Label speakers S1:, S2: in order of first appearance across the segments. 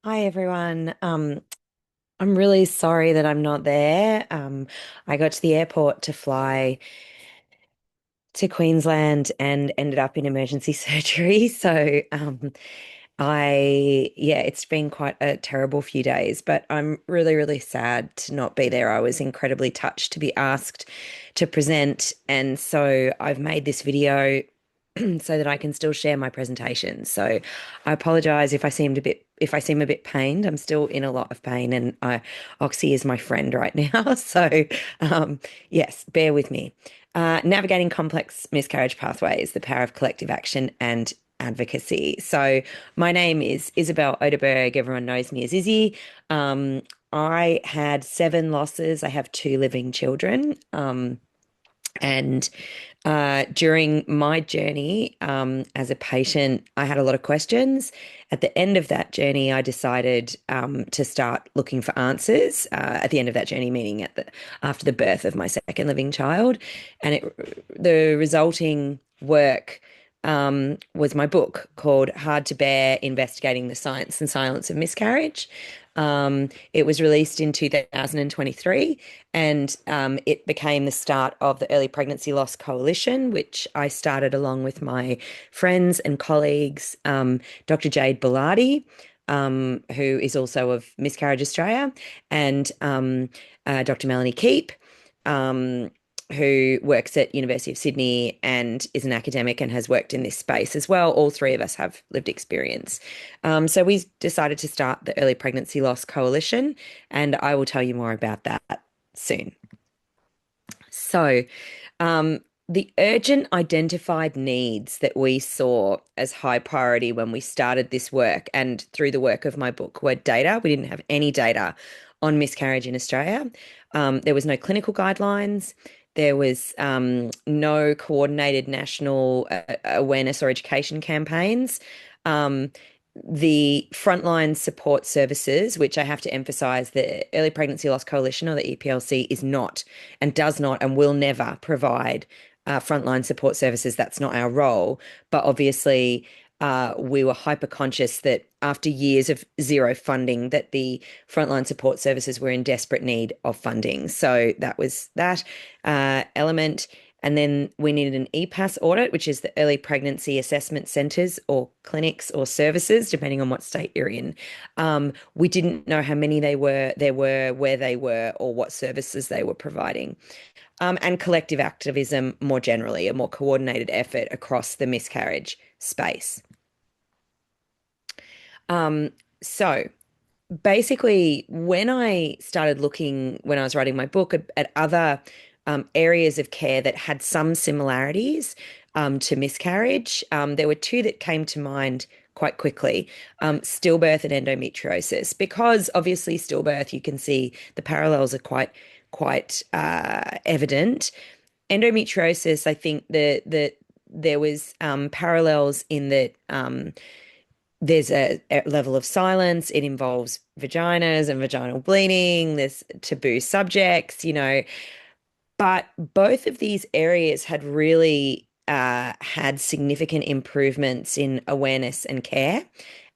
S1: Hi everyone. I'm really sorry that I'm not there. I got to the airport to fly to Queensland and ended up in emergency surgery. Yeah, it's been quite a terrible few days, but I'm really, really sad to not be there. I was incredibly touched to be asked to present, and so I've made this video so that I can still share my presentation. So I apologize if I seem a bit pained. I'm still in a lot of pain, and Oxy is my friend right now. Um, yes, bear with me. Navigating complex miscarriage pathways, the power of collective action and advocacy. So my name is Isabelle Oderberg. Everyone knows me as Izzy. Um, I had 7 losses. I have 2 living children. And During my journey as a patient, I had a lot of questions. At the end of that journey, I decided to start looking for answers. At the end of that journey, meaning after the birth of my second living child, the resulting work was my book called Hard to Bear: Investigating the Science and Silence of Miscarriage. It was released in 2023 and it became the start of the Early Pregnancy Loss Coalition, which I started along with my friends and colleagues, Dr. Jade Bellardi, who is also of Miscarriage Australia, and Dr. Melanie Keep, um, who works at University of Sydney and is an academic and has worked in this space as well. All three of us have lived experience. So we decided to start the Early Pregnancy Loss Coalition, and I will tell you more about that soon. So, um, the urgent identified needs that we saw as high priority when we started this work and through the work of my book were data. We didn't have any data on miscarriage in Australia. There was no clinical guidelines. There was no coordinated national awareness or education campaigns. Um, the frontline support services, which I have to emphasize, the Early Pregnancy Loss Coalition, or the EPLC, is not and does not and will never provide frontline support services. That's not our role. But obviously, we were hyper conscious that after years of zero funding, that the frontline support services were in desperate need of funding. So that was that element. And then we needed an EPAS audit, which is the Early Pregnancy Assessment Centres or clinics or services, depending on what state you're in. We didn't know how many there were, where they were, or what services they were providing. And collective activism more generally, a more coordinated effort across the miscarriage space. Um, so basically, when I started looking, when I was writing my book, at other areas of care that had some similarities to miscarriage, there were two that came to mind quite quickly: stillbirth and endometriosis. Because obviously, stillbirth, you can see the parallels are quite evident. Endometriosis, I think that there was parallels in that. There's a level of silence. It involves vaginas and vaginal bleeding. There's taboo subjects. But both of these areas had really had significant improvements in awareness and care.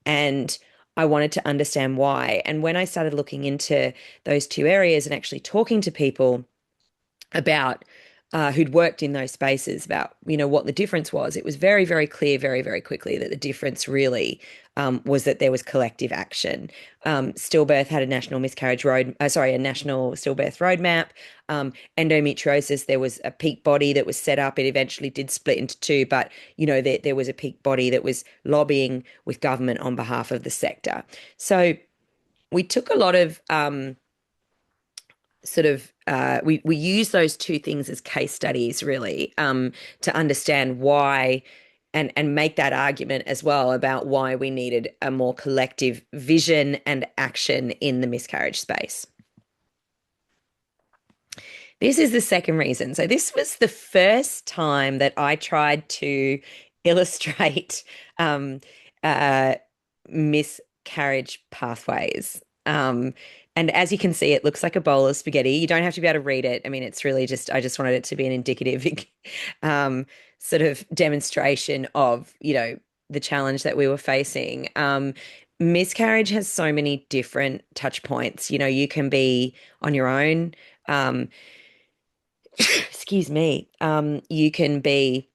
S1: And I wanted to understand why. And when I started looking into those two areas and actually talking to people about who'd worked in those spaces about what the difference was, it was very, very clear very, very quickly that the difference really was that there was collective action. Stillbirth had a national a national stillbirth roadmap. Endometriosis, there was a peak body that was set up. It eventually did split into two, but there was a peak body that was lobbying with government on behalf of the sector. So we took a lot of we use those two things as case studies really, to understand why and make that argument as well about why we needed a more collective vision and action in the miscarriage space. This is the second reason. So this was the first time that I tried to illustrate um, uh, miscarriage pathways. And as you can see, it looks like a bowl of spaghetti. You don't have to be able to read it. I mean, it's really just, I just wanted it to be an indicative um, sort of demonstration of, the challenge that we were facing. miscarriage has so many different touch points. You know, you can be on your own. Um, excuse me. You can be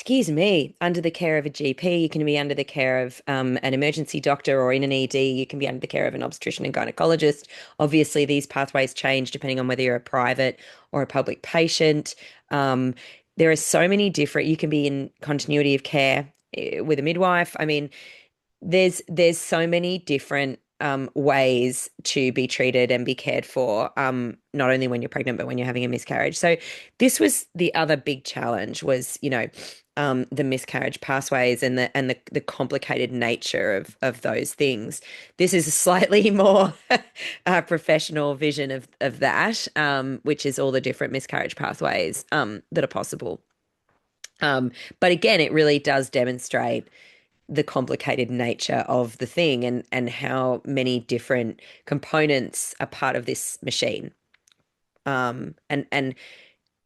S1: excuse me, under the care of a GP. You can be under the care of an emergency doctor, or in an ED. You can be under the care of an obstetrician and gynecologist. Obviously, these pathways change depending on whether you're a private or a public patient. Um, there are so many different, you can be in continuity of care with a midwife. I mean, there's so many different ways to be treated and be cared for, not only when you're pregnant, but when you're having a miscarriage. So this was the other big challenge was, the miscarriage pathways and the complicated nature of those things. This is a slightly more professional vision of that, which is all the different miscarriage pathways that are possible. But again, it really does demonstrate the complicated nature of the thing and how many different components are part of this machine. Um, and and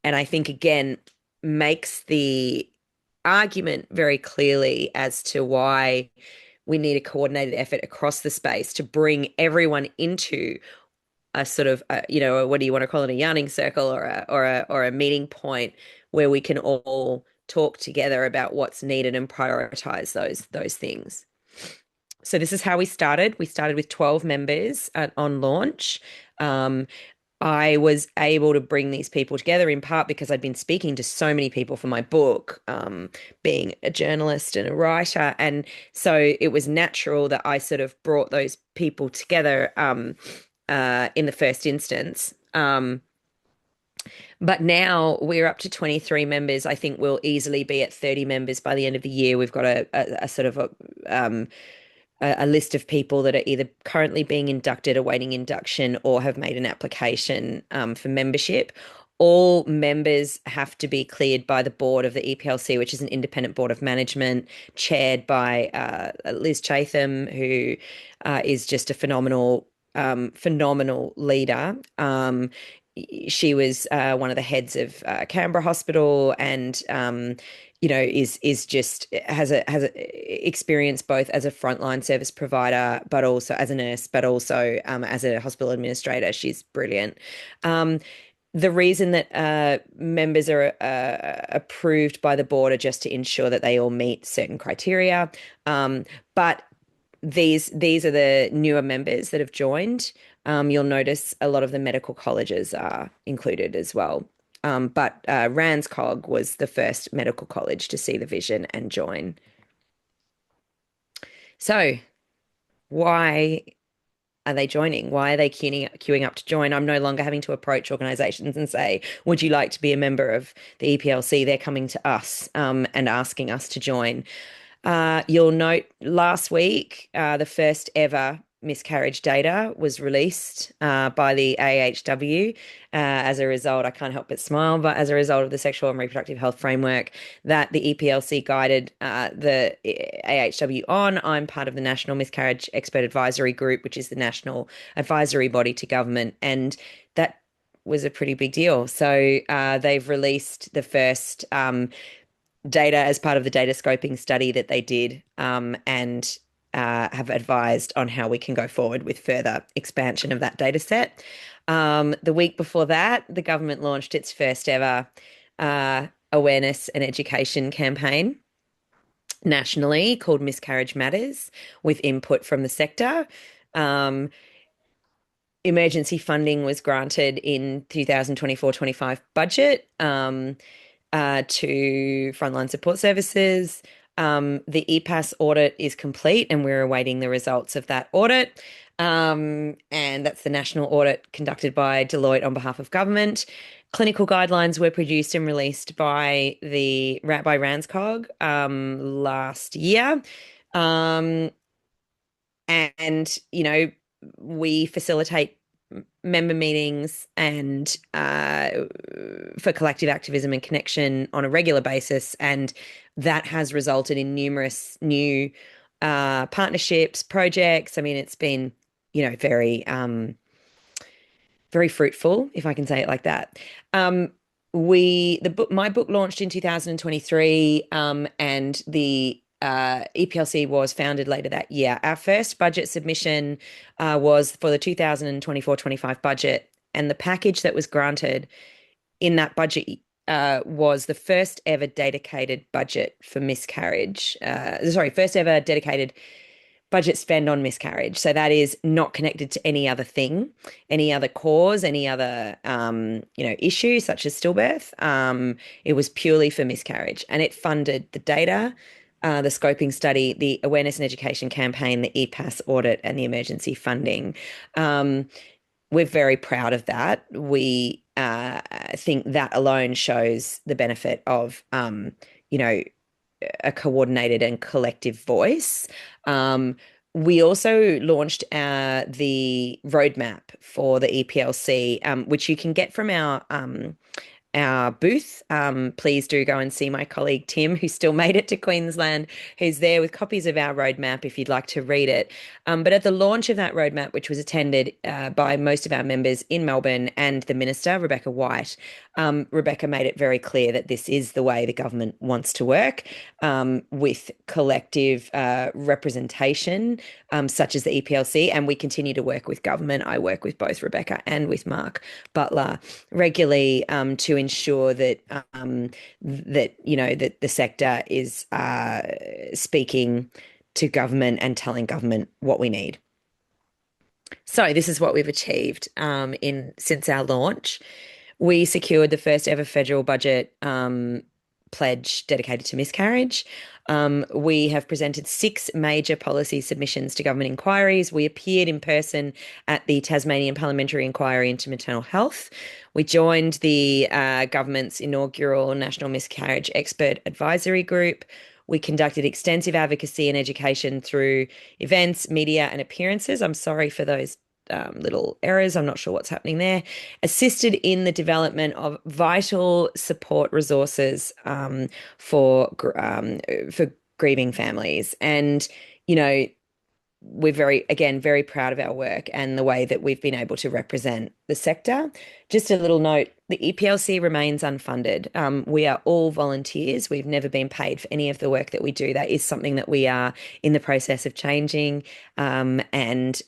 S1: and I think again makes the argument very clearly as to why we need a coordinated effort across the space to bring everyone into a sort of what do you want to call it, a yarning circle or a meeting point where we can all talk together about what's needed and prioritize those things. So this is how we started. We started with 12 members on launch. Um, I was able to bring these people together in part because I'd been speaking to so many people for my book, being a journalist and a writer. And so it was natural that I sort of brought those people together in the first instance. But now we're up to 23 members. I think we'll easily be at 30 members by the end of the year. We've got a sort of a list of people that are either currently being inducted, awaiting induction, or have made an application for membership. All members have to be cleared by the board of the EPLC, which is an independent board of management, chaired by Liz Chatham, who is just a phenomenal leader. She was one of the heads of Canberra Hospital, and is just has a experience both as a frontline service provider, but also as a nurse, but also as a hospital administrator. She's brilliant. The reason that members are approved by the board are just to ensure that they all meet certain criteria. But these are the newer members that have joined. You'll notice a lot of the medical colleges are included as well. But RANZCOG was the first medical college to see the vision and join. So why are they joining? Why are they queuing up to join? I'm no longer having to approach organisations and say, would you like to be a member of the EPLC? They're coming to us and asking us to join. You'll note last week, the first ever miscarriage data was released by the AHW. As a result, I can't help but smile, but as a result of the Sexual and Reproductive Health Framework that the EPLC guided the AHW on, I'm part of the National Miscarriage Expert Advisory Group, which is the national advisory body to government. And that was a pretty big deal. So they've released the first data as part of the data scoping study that they did, and have advised on how we can go forward with further expansion of that data set. The week before that, the government launched its first ever awareness and education campaign nationally called Miscarriage Matters, with input from the sector. Emergency funding was granted in 2024-25 budget to frontline support services. The EPAS audit is complete, and we're awaiting the results of that audit. And that's the national audit conducted by Deloitte on behalf of government. Clinical guidelines were produced and released by RANZCOG last year. And we facilitate member meetings and for collective activism and connection on a regular basis, and that has resulted in numerous new partnerships, projects. I mean, it's been very very fruitful, if I can say it like that. My book launched in 2023, and the EPLC was founded later that year. Our first budget submission was for the 2024-25 budget, and the package that was granted in that budget was the first ever dedicated budget for miscarriage. Sorry, first ever dedicated budget spend on miscarriage. So that is not connected to any other thing, any other cause, any other issue such as stillbirth. It was purely for miscarriage, and it funded the data, the scoping study, the awareness and education campaign, the EPAS audit, and the emergency funding. We're very proud of that. We think that alone shows the benefit of, you know, a coordinated and collective voice. We also launched the roadmap for the EPLC, which you can get from our booth. Please do go and see my colleague Tim, who still made it to Queensland, who's there with copies of our roadmap if you'd like to read it. But at the launch of that roadmap, which was attended by most of our members in Melbourne and the Minister, Rebecca White, Rebecca made it very clear that this is the way the government wants to work, with collective representation, such as the EPLC. And we continue to work with government. I work with both Rebecca and with Mark Butler regularly to ensure that that the sector is speaking to government and telling government what we need. So this is what we've achieved in since our launch. We secured the first ever federal budget pledge dedicated to miscarriage. We have presented 6 major policy submissions to government inquiries. We appeared in person at the Tasmanian Parliamentary Inquiry into Maternal Health. We joined the government's inaugural National Miscarriage Expert Advisory Group. We conducted extensive advocacy and education through events, media, and appearances. I'm sorry for those little errors. I'm not sure what's happening there. Assisted in the development of vital support resources for grieving families. And, we're very proud of our work and the way that we've been able to represent the sector. Just a little note, the EPLC remains unfunded. We are all volunteers. We've never been paid for any of the work that we do. That is something that we are in the process of changing, and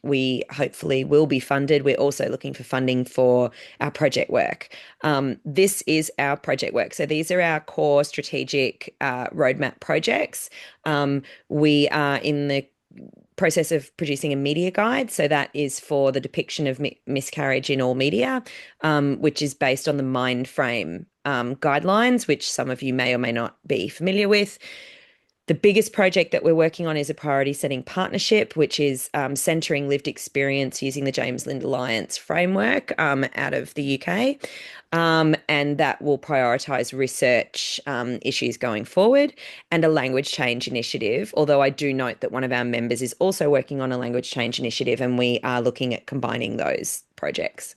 S1: we hopefully will be funded. We're also looking for funding for our project work. This is our project work. So these are our core strategic roadmap projects. We are in the process of producing a media guide. So that is for the depiction of miscarriage in all media, which is based on the Mind Frame guidelines, which some of you may or may not be familiar with. The biggest project that we're working on is a priority setting partnership, which is centering lived experience using the James Lind Alliance framework out of the UK. And that will prioritise research issues going forward, and a language change initiative. Although I do note that one of our members is also working on a language change initiative, and we are looking at combining those projects.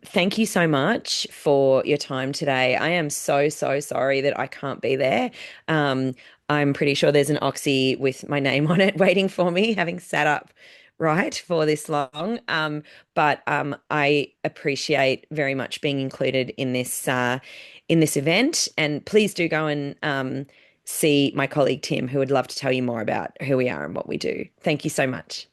S1: Thank you so much for your time today. I am so sorry that I can't be there. I'm pretty sure there's an Oxy with my name on it waiting for me, having sat up right for this long. But I appreciate very much being included in this event. And please do go and see my colleague Tim, who would love to tell you more about who we are and what we do. Thank you so much.